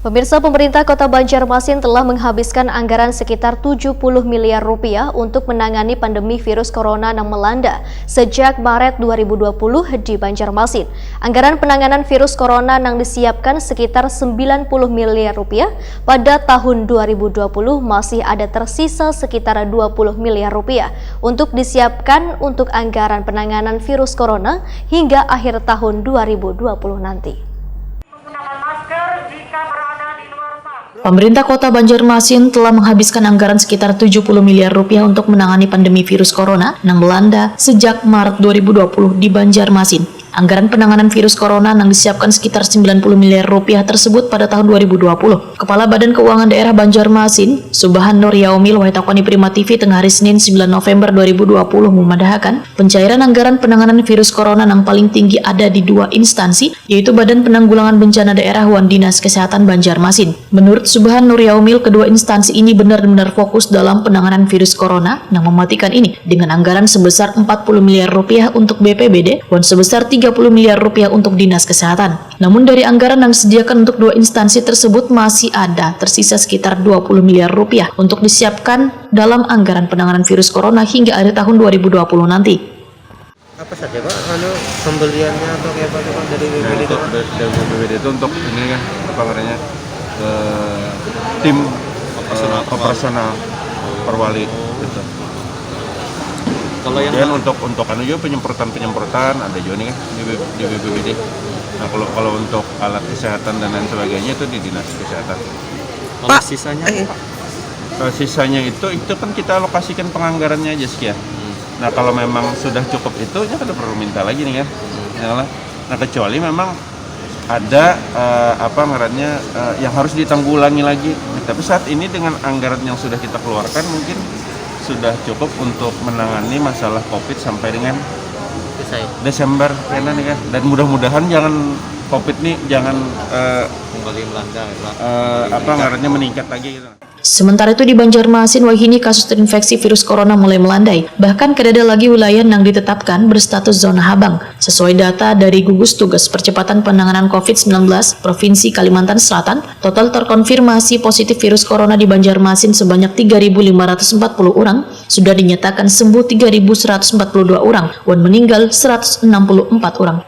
Pemirsa, pemerintah Kota Banjarmasin telah menghabiskan anggaran sekitar 70 miliar rupiah untuk menangani pandemi virus corona yang melanda sejak Maret 2020 di Banjarmasin. Anggaran penanganan virus corona yang disiapkan sekitar 90 miliar rupiah pada tahun 2020 masih ada tersisa sekitar 20 miliar rupiah untuk disiapkan untuk anggaran penanganan virus corona hingga akhir tahun 2020 nanti. Pemerintah Kota Banjarmasin telah menghabiskan anggaran sekitar 70 miliar rupiah untuk menangani pandemi virus corona yang melanda sejak Maret 2020 di Banjarmasin. Anggaran penanganan virus corona yang disiapkan sekitar 90 miliar rupiah tersebut pada tahun 2020. Kepala Badan Keuangan Daerah Banjarmasin, Subhan Nur Yaumil Wahitaqoni Prima TV tengah hari Senin 9 November 2020 memadahkan pencairan anggaran penanganan virus corona yang paling tinggi ada di dua instansi, yaitu Badan Penanggulangan Bencana Daerah dan Dinas Kesehatan Banjarmasin. Menurut Subhan Nur Yaumil, kedua instansi ini benar-benar fokus dalam penanganan virus corona yang mematikan ini dengan anggaran sebesar 40 miliar rupiah untuk BPBD dan sebesar 30 miliar rupiah untuk Dinas Kesehatan. Namun dari anggaran yang disediakan untuk dua instansi tersebut masih ada tersisa sekitar 20 miliar rupiah untuk disiapkan dalam anggaran penanganan virus corona hingga akhir tahun 2020 nanti. Apa saja Pak, pembeliannya atau kayak apa Pak dari BPBD? Dari BPBD itu untuk ini kan apa namanya tim operasional perwali gitu. Kalau yang dan untuk anu juga penyemprotan ada juga nih kan di BPBD. Nah kalau untuk alat kesehatan dan lain sebagainya itu di Dinas Kesehatan. Pak, sisanya Pak? Sisanya itu kan kita alokasikan penganggarannya aja sekian. Nah kalau memang sudah cukup itu ya kita perlu minta lagi nih kan. Nah kecuali memang ada yang harus ditanggulangi lagi. Nah, tapi saat ini dengan anggaran yang sudah kita keluarkan mungkin sudah cukup untuk menangani masalah COVID sampai dengan Desember kan. Dan mudah-mudahan COVID nih jangan kembali melanda anggarannya meningkat lagi gitu. Sementara itu di Banjarmasin, wahini kasus terinfeksi virus corona mulai melandai. Bahkan tidak ada lagi wilayah yang ditetapkan berstatus zona habang. Sesuai data dari Gugus Tugas Percepatan Penanganan COVID-19 Provinsi Kalimantan Selatan, total terkonfirmasi positif virus corona di Banjarmasin sebanyak 3.540 orang, sudah dinyatakan sembuh 3.142 orang, dan meninggal 164 orang.